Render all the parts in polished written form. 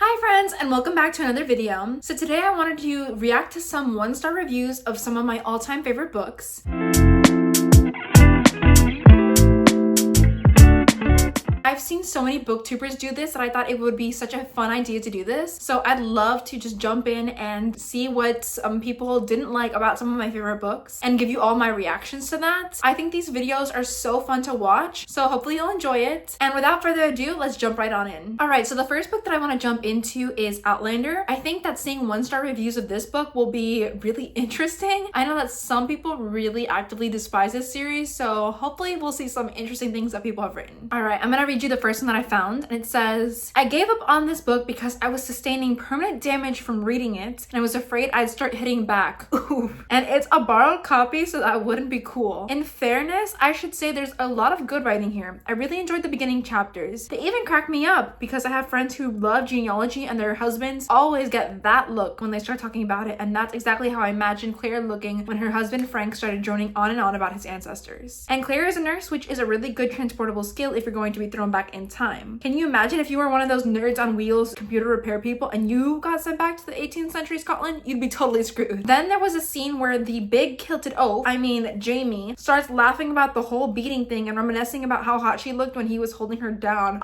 Hi friends, and welcome back to another video. So today I wanted to react to some one-star reviews of some of my all-time favorite books. I've seen so many booktubers do this that I thought it would be such a fun idea to do this. So I'd love to just jump in and see what some people didn't like about some of my favorite books and give you all my reactions to that. I think these videos are so fun to watch, so hopefully you'll enjoy it. And without further ado, let's jump right on in. Alright, so the first book that I want to jump into is Outlander. I think that seeing one-star reviews of this book will be really interesting. I know that some people really actively despise this series, so hopefully we'll see some interesting things that people have written. Alright, I'm gonna read you the first one that I found, and it says, I gave up on this book because I was sustaining permanent damage from reading it, and I was afraid I'd start hitting back. Ooh. And it's a borrowed copy, so that wouldn't be cool. In fairness, I should say there's a lot of good writing here. I really enjoyed the beginning chapters. They even crack me up because I have friends who love genealogy and their husbands always get that look when they start talking about it, and that's exactly how I imagined Claire looking when her husband Frank started droning on and on about his ancestors. And Claire is a nurse, which is a really good transportable skill if you're going to be thrown back in time. Can you imagine if you were one of those nerds on wheels computer repair people and you got sent back to the 18th century Scotland? You'd be totally screwed. Then there was a scene where the big kilted oaf, Jamie, starts laughing about the whole beating thing and reminiscing about how hot she looked when he was holding her down,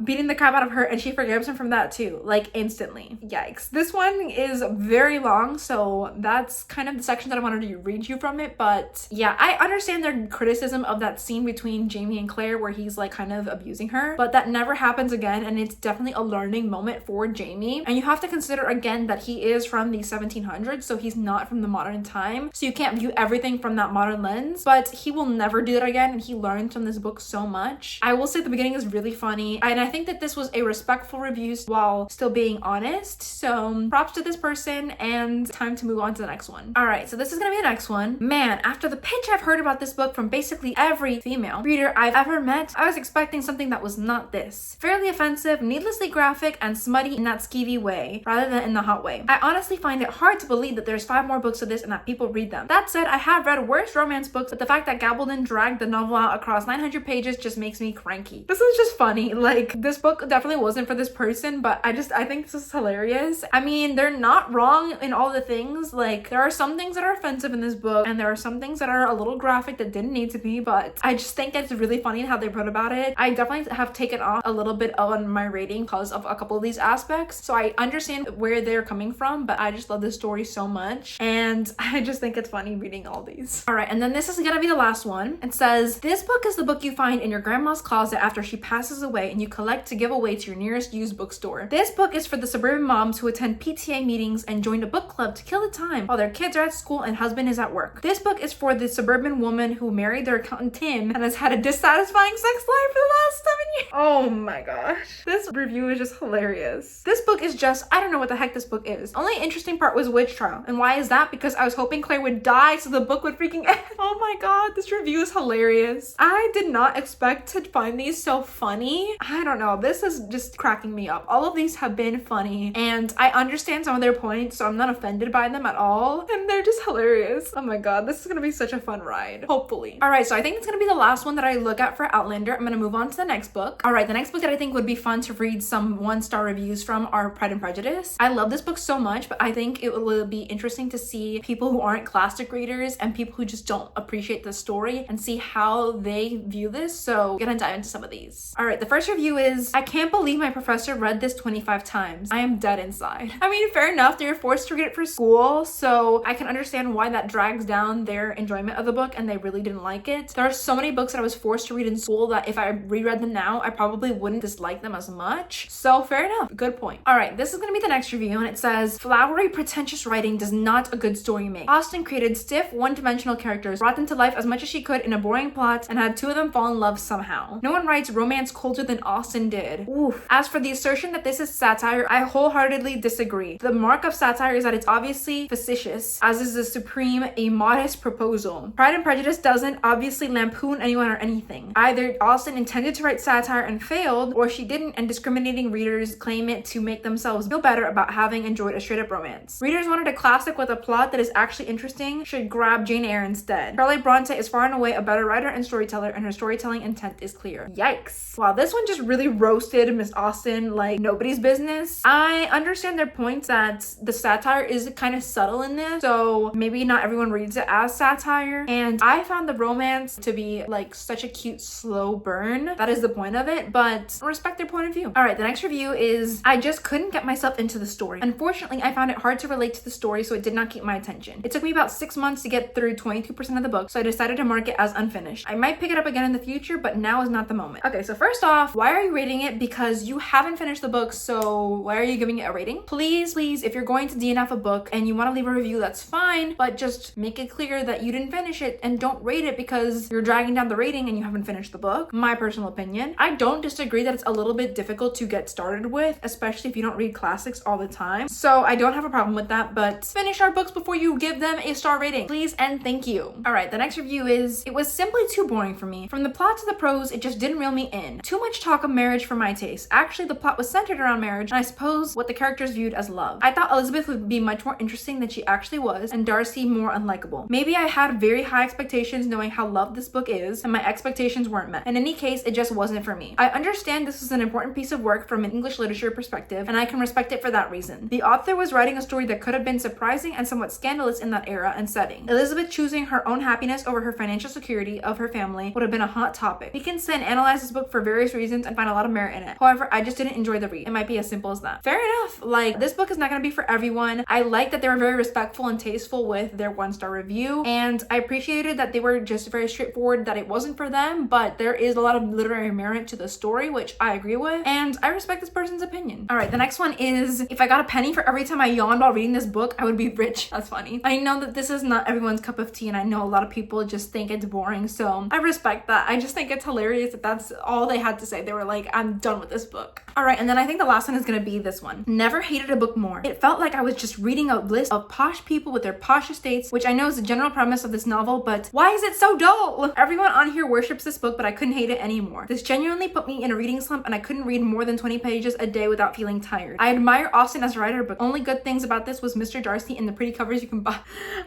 beating the crap out of her, and she forgives him from that too, like instantly. Yikes. This one is very long, so that's kind of the section that I wanted to read you from it, but yeah, I understand their criticism of that scene between Jamie and Claire where he's like kind of abusing her, but that never happens again, and it's definitely a learning moment for Jamie. And you have to consider again that he is from the 1700s, so he's not from the modern time, so you can't view everything from that modern lens, but he will never do that again, and he learns from this book so much. I will say the beginning is really funny, and I think that this was a respectful review while still being honest, so props to this person, and time to move on to the next one. Alright, so this is gonna be the next one. Man, after the pitch I've heard about this book from basically every female reader I've ever met, I was expecting something that was not this. Fairly offensive, needlessly graphic, and smutty in that skeevy way, rather than in the hot way. I honestly find it hard to believe that there's 5 more books of this and that people read them. That said, I have read worse romance books, but the fact that Gabaldon dragged the novel out across 900 pages just makes me cranky. This is just funny. Like, this book definitely wasn't for this person, but I think this is hilarious. I mean, they're not wrong in all the things. Like, there are some things that are offensive in this book, and there are some things that are a little graphic that didn't need to be, but I just think it's really funny how they wrote about it. I definitely have taken off a little bit on my rating because of a couple of these aspects, so I understand where they're coming from, but I just love this story so much, and I just think it's funny reading all these. Alright, and then this is gonna be the last one. It says, this book is the book you find in your grandma's closet after she passes away and you collect to give away to your nearest used bookstore. This book is for the suburban moms who attend PTA meetings and joined a book club to kill the time while their kids are at school and husband is at work. This book is for the suburban woman who married their accountant Tim and has had a dissatisfying sex life for the last 7 years. Oh my gosh. This review is just hilarious. This book is just, I don't know what the heck this book is. Only interesting part was witch trial. And why is that? Because I was hoping Claire would die so the book would freaking end. Oh my god, this review is hilarious. I did not expect to find these so funny. I don't know, this is just cracking me up. All of these have been funny, and I understand some of their points, so I'm not offended by them at all, and they're just hilarious. Oh my god, this is gonna be such a fun ride, hopefully. Alright, so I think it's gonna be the last one that I look at for Outlander. I'm gonna move on to the next book. Alright, the next book that I think would be fun to read some one-star reviews from are Pride and Prejudice. I love this book so much, but I think it will be interesting to see people who aren't classic readers and people who just don't appreciate the story and see how they view this, so we're gonna dive into some of these. Alright, the first review is, I can't believe my professor read this 25 times. I am dead inside. I mean, fair enough, they're forced to read it for school, so I can understand why that drags down their enjoyment of the book and they really didn't like it. There are so many books that I was forced to read in school that if I reread them now, I probably wouldn't dislike them as much. So fair enough, good point. Alright, this is gonna be the next review, and it says, flowery, pretentious writing does not a good story make. Austen created stiff, one-dimensional characters, brought them to life as much as she could in a boring plot, and had 2 of them fall in love somehow. No one writes romance colder than Austen did. Oof. As for the assertion that this is satire, I wholeheartedly disagree. The mark of satire is that it's obviously facetious, as is the supreme, a modest proposal. Pride and Prejudice doesn't obviously lampoon anyone or anything. Either Austen intended to write satire and failed, or she didn't, and discriminating readers claim it to make themselves feel better about having enjoyed a straight-up romance. Readers wanted a classic with a plot that is actually interesting should grab Jane Eyre instead. Charlotte Bronte is far and away a better writer and storyteller, and her storytelling intent is clear. Yikes. Wow, this one just really really roasted Miss Austen like nobody's business. I understand their points that the satire is kind of subtle in this, so maybe not everyone reads it as satire, and I found the romance to be like such a cute slow burn. That is the point of it, but I respect their point of view. All right, the next review is I just couldn't get myself into the story. Unfortunately, I found it hard to relate to the story, so it did not keep my attention. It took me about 6 months to get through 22% of the book, so I decided to mark it as unfinished. I might pick it up again in the future, but now is not the moment. Okay, so first off, why are you rating it? Because you haven't finished the book, so why are you giving it a rating? Please, if you're going to DNF a book and you want to leave a review, that's fine, but just make it clear that you didn't finish it and don't rate it because you're dragging down the rating and you haven't finished the book. My personal opinion. I don't disagree that it's a little bit difficult to get started with, especially if you don't read classics all the time. So I don't have a problem with that, but finish our books before you give them a star rating, please and thank you. All right, the next review is it was simply too boring for me. From the plot to the prose, it just didn't reel me in. Too much talk of marriage for my taste. Actually, the plot was centered around marriage, and I suppose what the characters viewed as love. I thought Elizabeth would be much more interesting than she actually was, and Darcy more unlikable. Maybe I had very high expectations knowing how loved this book is, and my expectations weren't met. In any case, it just wasn't for me. I understand this is an important piece of work from an English literature perspective, and I can respect it for that reason. The author was writing a story that could have been surprising and somewhat scandalous in that era and setting. Elizabeth choosing her own happiness over her financial security of her family would have been a hot topic. We can sit and analyze this book for various reasons and find a lot of merit in it. However, I just didn't enjoy the read. It might be as simple as that. Fair enough. Like, this book is not going to be for everyone. I like that they were very respectful and tasteful with their 1-star review, and I appreciated that they were just very straightforward that it wasn't for them, but there is a lot of literary merit to the story, which I agree with, and I respect this person's opinion. All right, the next one is if I got a penny for every time I yawned while reading this book, I would be rich. That's funny. I know that this is not everyone's cup of tea, and I know a lot of people just think it's boring, so I respect that. I just think it's hilarious that that's all they had to say. They were like, I'm done with this book. All right, and then I think the last one is gonna be this one. Never hated a book more. It felt like I was just reading a list of posh people with their posh estates, which I know is the general premise of this novel, but why is it so dull? Everyone on here worships this book, but I couldn't hate it anymore. This genuinely put me in a reading slump, and I couldn't read more than 20 pages a day without feeling tired. I admire Austen as a writer, but only good things about this was Mr. Darcy and the pretty covers you can buy.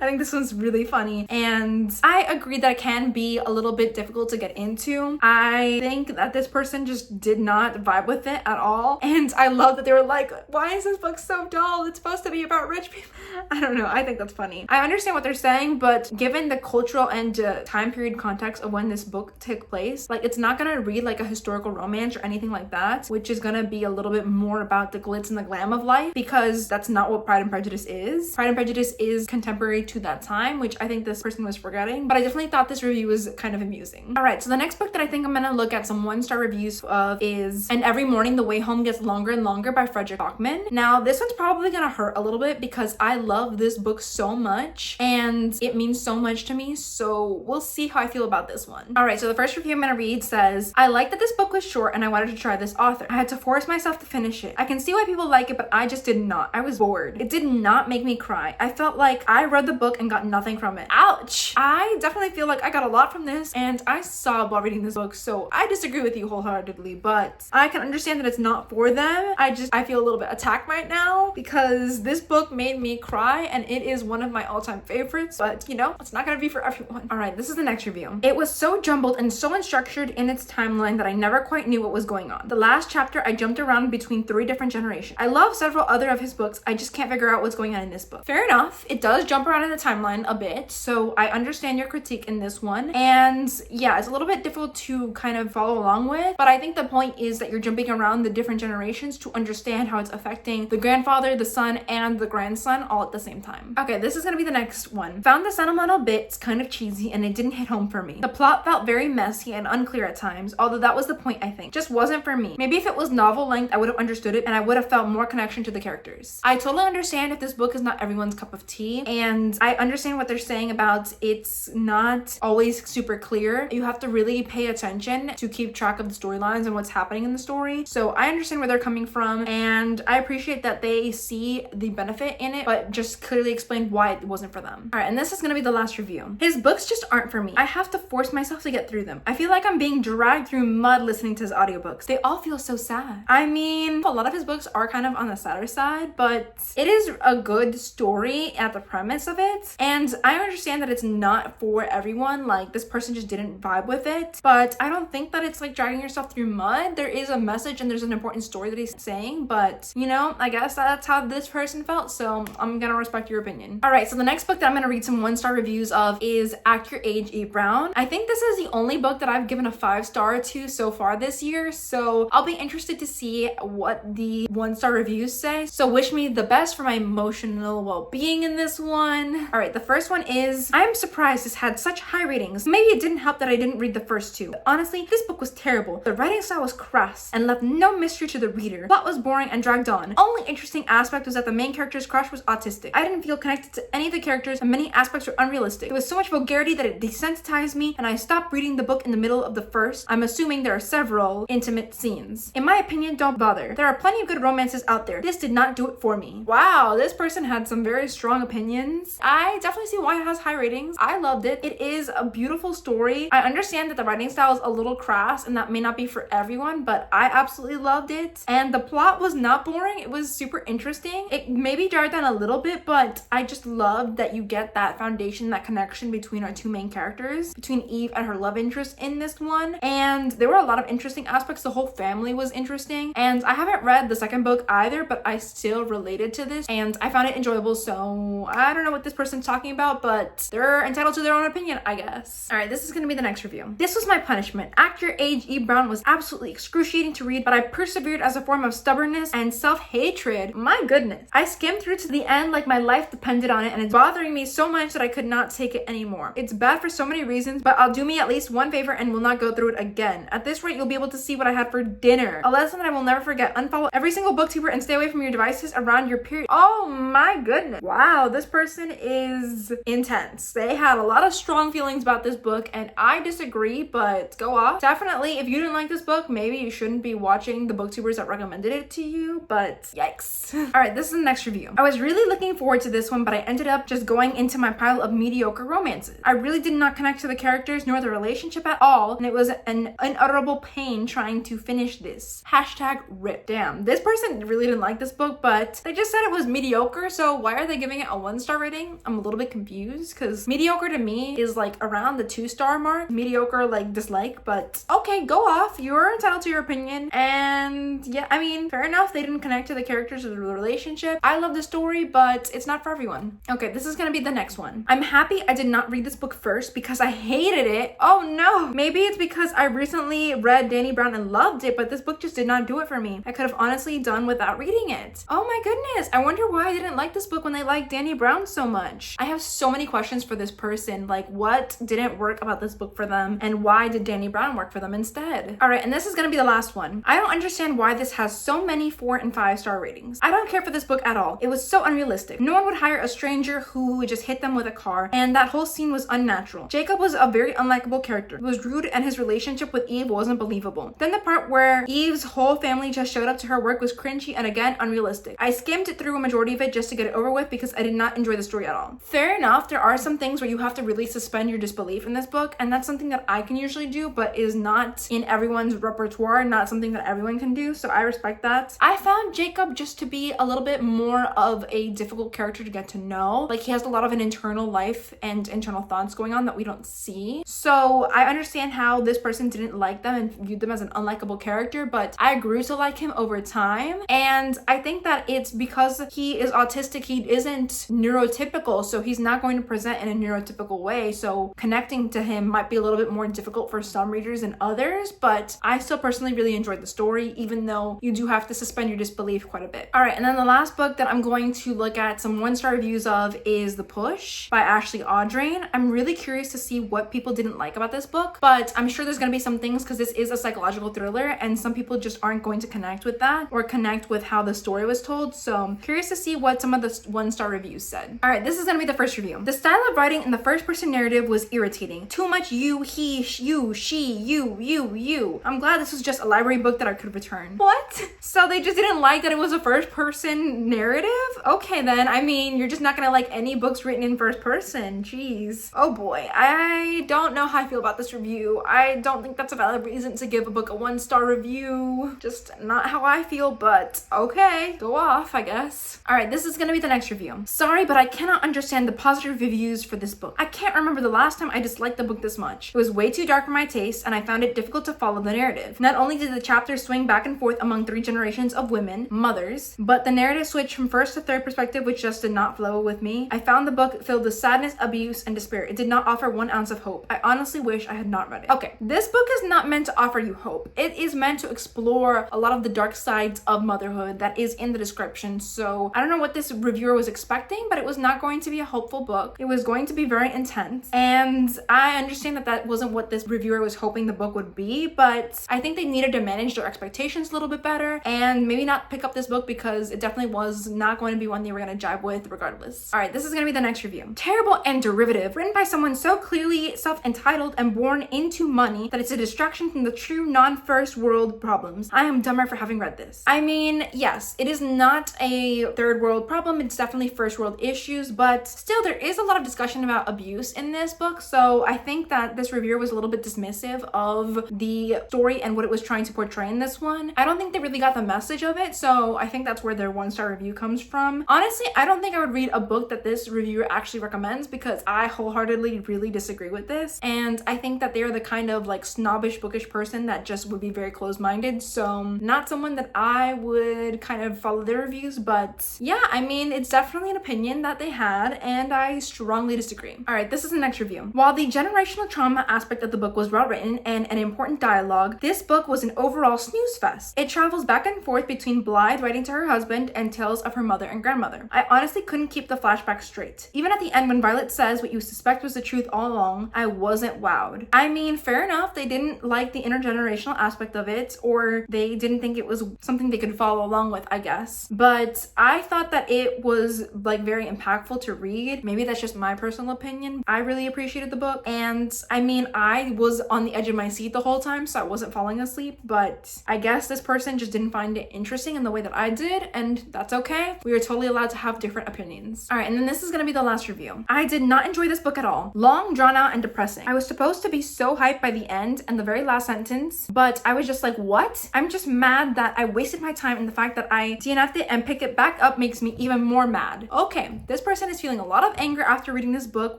I think this one's really funny, and I agree that it can be a little bit difficult to get into. I think that this person just did not vibe with it at all, and I love that they were like, why is this book so dull? It's supposed to be about rich people. I don't know. I think that's funny. I understand what they're saying, but given the cultural and time period context of when this book took place, like, it's not gonna read like a historical romance or anything like that, which is gonna be a little bit more about the glitz and the glam of life, because that's not what Pride and Prejudice is. Pride and Prejudice is contemporary to that time, which I think this person was forgetting, but I definitely thought this review was kind of amusing. All right, so the next book that I think I'm gonna look at some 1-star reviews of is And Every Morning the Way Home Gets Longer and Longer by Frederick Bachman. Now, this one's probably gonna hurt a little bit because I love this book so much and it means so much to me, so we'll see how I feel about this one. All right, so the first review I'm gonna read says, I like that this book was short and I wanted to try this author. I had to force myself to finish it. I can see why people like it, but I just did not. I was bored. It did not make me cry. I felt like I read the book and got nothing from it. Ouch! I definitely feel like I got a lot from this and I sobbed while reading this book, so I disagree with you wholeheartedly, but I can understand that it's not for them. I feel a little bit attacked right now because this book made me cry and it is one of my all-time favorites, but you know, it's not gonna be for everyone. All right, this is the next review. It was so jumbled and so unstructured in its timeline that I never quite knew what was going on. The last chapter, I jumped around between 3 different generations. I love several other of his books. I just can't figure out what's going on in this book. Fair enough. It does jump around in the timeline a bit, so I understand your critique in this one. And yeah, it's a little bit difficult to kind of follow along with, but I think the point is that you're jumping around the different generations to understand how it's affecting the grandfather, the son, and the grandson all at the same time. Okay, this is gonna be the next one. Found the sentimental bits kind of cheesy and it didn't hit home for me. The plot felt very messy and unclear at times, although that was the point, I think. Just wasn't for me. Maybe if it was novel length, I would have understood it and I would have felt more connection to the characters. I totally understand if this book is not everyone's cup of tea, and I understand what they're saying about it's not always super clear. You have to really pay attention to keep track of the storylines and what's happening in the story. So I understand where they're coming from, and I appreciate that they see the benefit in it, but just clearly explain why it wasn't for them. All right, and this is gonna be the last review. His books just aren't for me. I have to force myself to get through them. I feel like I'm being dragged through mud listening to his audiobooks. They all feel so sad. I mean, a lot of his books are kind of on the sadder side, but it is a good story at the premise of it. And I understand that it's not for everyone. Like, this person just didn't vibe with it, but I don't think that it's like dragging yourself through mud. There is a message and there's an important story that he's saying, but you know, I guess that's how this person felt, so I'm gonna respect your opinion. All right, so the next book that I'm gonna read some 1-star reviews of is Act Your Age, Eat Brown. I think this is the only book that I've given a 5-star to so far this year, so I'll be interested to see what the 1-star reviews say. So wish me the best for my emotional well-being in this one. All right, the first one is, I'm surprised this had such high ratings. Maybe it didn't help that I didn't read the first two. But honestly, this book was terrible. The writing style was crass and left no mystery to the reader. Plot was boring and dragged on. Only interesting aspect was that the main character's crush was autistic. I didn't feel connected to any of the characters and many aspects were unrealistic. There was so much vulgarity that it desensitized me and I stopped reading the book in the middle of the first. I'm assuming there are several intimate scenes. In my opinion, don't bother. There are plenty of good romances out there. This did not do it for me. Wow, this person had some very strong opinions. I definitely see why it has high ratings. I loved it. It is a beautiful story. I understand that the writing style is a little crass and that may not be for everyone, but I absolutely loved it. And the plot was not boring. It was super interesting. It maybe jarred down a little bit, but I just loved that you get that foundation, that connection between our two main characters, between Eve and her love interest in this one. And there were a lot of interesting aspects. The whole family was interesting. And I haven't read the second book either, but I still related to this and I found it enjoyable. So I don't know what this person's talking about, but they're entitled to their own opinion, I guess. All right, this is gonna be the next review. This was my punishment. Act Your Age, E. Brown was absolutely excruciating to read, but I persevered as a form of stubbornness and self-hatred. My goodness. I skimmed through to the end like my life depended on it, and it's bothering me so much that I could not take it anymore. It's bad for so many reasons, but I'll do me at least one favor and will not go through it again. At this rate, you'll be able to see what I had for dinner. A lesson that I will never forget. Unfollow every single booktuber and stay away from your devices around your period. Oh my goodness. Wow, this person is intense. They had a lot of strong feelings about this book, and I disagree, but go off. Definitely, if you didn't like this book, maybe you shouldn't be watching the booktubers that recommended it to you, but yikes. All right, this is the next review. I was really looking forward to this one, but I ended up just going into my pile of mediocre romances. I really did not connect to the characters nor the relationship at all, and it was an unutterable pain trying to finish this. Hashtag RIP. Damn, this person really didn't like this book, but they just said it was mediocre, so why are they giving it a 1-star rating? I'm a little bit confused because mediocre to me is like around the 2-star mark. Mediocre, like dislike, but okay, go off. You're entitled to your opinion. And yeah, I mean, fair enough. They didn't connect to the characters or the relationship. I love the story, but it's not for everyone. Okay, this is gonna be the next one. I'm happy I did not read this book first because I hated it. Oh no. Maybe it's because I recently read Dani Brown and loved it, but this book just did not do it for me. I could have honestly done without reading it. Oh my goodness. I wonder why I didn't like this book when they liked Dani Brown so much. I have so many questions for this person. Like, what didn't work about this book for them and why did Dani Brown work for them instead? All right, and this is gonna be the last one. I don't understand why this has so many 4 and 5-star ratings. I don't care for this book at all. It was so unrealistic. No one would hire a stranger who would just hit them with a car, and that whole scene was unnatural. Jacob was a very unlikable character. He was rude and his relationship with Eve wasn't believable. Then the part where Eve's whole family just showed up to her work was cringy and again unrealistic. I skimmed through a majority of it just to get it over with because I did not enjoy the story at all. Fair enough, there are some things where you have to really suspend your disbelief in this book, and that's something that I can usually do, but is not in everyone's repertoire, not something that everyone can do, so I respect that. I found Jacob just to be a little bit more of a difficult character to get to know. Like, he has a lot of an internal life and internal thoughts going on that we don't see. So I understand how this person didn't like them and viewed them as an unlikable character, but I grew to like him over time, and I think that it's because he is autistic. He isn't neurotypical, so he's not going to present in a neurotypical way, so connecting to him might be a little bit more difficult for some readers than others, but I still personally really enjoyed the story, even though you do have to suspend your disbelief quite a bit. All right, and then the last book that I'm going to look at some 1-star reviews of is The Push by Ashley Audrain. I'm really curious to see what people didn't like about this book, but I'm sure there's gonna be some things because this is a psychological thriller and some people just aren't going to connect with that or connect with how the story was told, so I'm curious to see what some of the 1-star reviews said. All right, this is gonna be the first review. The style of writing in the first-person narrative was irritating. Too much you, he, you, she, you. I'm glad this was just a library book that I could return. What? So they just didn't like that it was a first person narrative? Okay then, I mean, you're just not gonna like any books written in first person. Jeez. Oh boy, I don't know how I feel about this review. I don't think that's a valid reason to give a book a 1-star review. Just not how I feel, but okay, go off, I guess. All right, this is gonna be the next review. Sorry, but I cannot understand the positive reviews for this book. I can't remember the last time I disliked the book this much. It was way too dark for my taste, and I found it difficult to follow the narrative. Not only did the chapters swing back and forth among 3 generations of women, mothers, but the narrative switched from first to third perspective, which just did not flow with me. I found the book filled with sadness, abuse, and despair. It did not offer 1 ounce of hope. I honestly wish I had not read it. Okay, this book is not meant to offer you hope. It is meant to explore a lot of the dark sides of motherhood that is in the description. So I don't know what this reviewer was expecting, but it was not going to be a hopeful book. It was going to be very intense, and I understand that that wasn't what this reviewer was hoping the book would be, but I think they needed to manage their expectations a little bit better and maybe not pick up this book because it definitely was not going to be one they were going to jive with regardless. All right, this is going to be the next review. Terrible and derivative, written by someone so clearly self-entitled and born into money that it's a distraction from the true non-first world problems. I am dumber for having read this. I mean, yes, it is not a third world problem. It's definitely first world issues, but still there is a lot of discussion about abuse in this book. So I think that this reviewer was a little bit dismissive of the story and what it was trying to portray in this one. I don't think they really got the message of it. So I think that's where their 1-star review comes from. Honestly, I don't think I would read a book that this reviewer actually recommends because I wholeheartedly really disagree with this. And I think that they're the kind of like snobbish, bookish person that just would be very closed-minded. So not someone that I would kind of follow their reviews, but yeah, I mean, it's definitely an opinion that they had and I strongly disagree. All right, this is the next review. While the generational trauma aspect of the book was well written and an important dialogue, this book was an overall snooze fest. It travels back and forth between Blythe writing to her husband and tales of her mother and grandmother. I honestly couldn't keep the flashback straight. Even at the end when Violet says what you suspect was the truth all along, I wasn't wowed. I mean, fair enough, they didn't like the intergenerational aspect of it, or they didn't think it was something they could follow along with, I guess. But I thought that it was like very impactful to read. Maybe that's just my personal opinion. I really appreciated the book, and I mean, I was on the edge of my seat the whole time, so I wasn't falling asleep, but I guess this person just didn't find it interesting in the way that I did, and that's okay. We are totally allowed to have different opinions. All right, and then this is gonna be the last review. I did not enjoy this book at all. Long, drawn out, and depressing. I was supposed to be so hyped by the end and the very last sentence, but I was just like, what? I'm just mad that I wasted my time, and the fact that I DNF'd it and picked it back up makes me even more mad. Okay, this person is feeling a lot of anger after reading this book,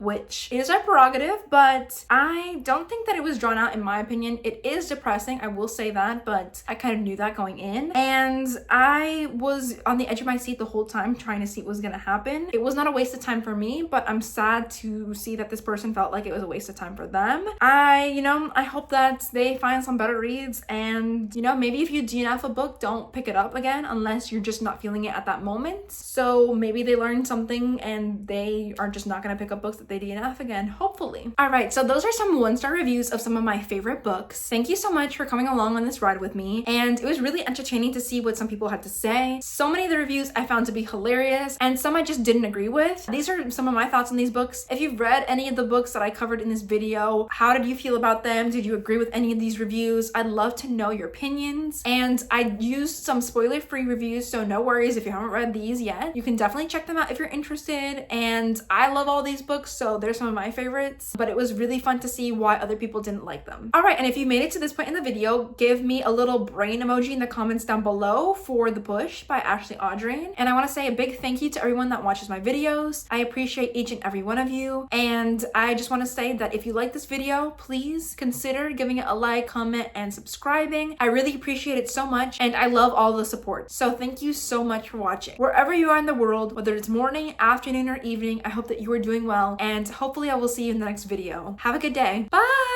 which is a prerogative, but I don't think that it was drawn out in my opinion. It is depressing, I will say that, but I kind of knew that going in, and I was on the edge of my seat the whole time trying to see what was gonna happen. It was not a waste of time for me, but I'm sad to see that this person felt like it was a waste of time for them. I hope that they find some better reads, and maybe if you DNF a book, don't pick it up again unless you're just not feeling it at that moment. So maybe they learned something and they are just not gonna pick up books that they DNF again, hopefully. All right, so those are some 1-star reviews of some of my favorite books. Thank you so much for coming along on this ride with me, and it was really entertaining to see what some people had to say. So many of the reviews I found to be hilarious, and some I just didn't agree with. These are some of my thoughts on these books. If you've read any of the books that I covered in this video, how did you feel about them? Did you agree with any of these reviews? I'd love to know your opinions, and I used some spoiler-free reviews, so no worries if you haven't read these yet. You can definitely check them out if you're interested, and I love all these books, so they're some of my favorites, but it was really fun to see why other people didn't like them. All right, and if you made it to this point in the video, give me a little brain emoji in the comments down below for The Push by Ashley Audrain, and I want to say a big thank you to everyone that watches my videos. I appreciate each and every one of you, and I just want to say that if you like this video, please consider giving it a like, comment, and subscribing. I really appreciate it so much, and I love all the support. So thank you so much for watching. Wherever you are in the world, whether it's morning, afternoon, or evening, I hope that you are doing well, and hopefully I will see you in the next video. Have a good day. Bye!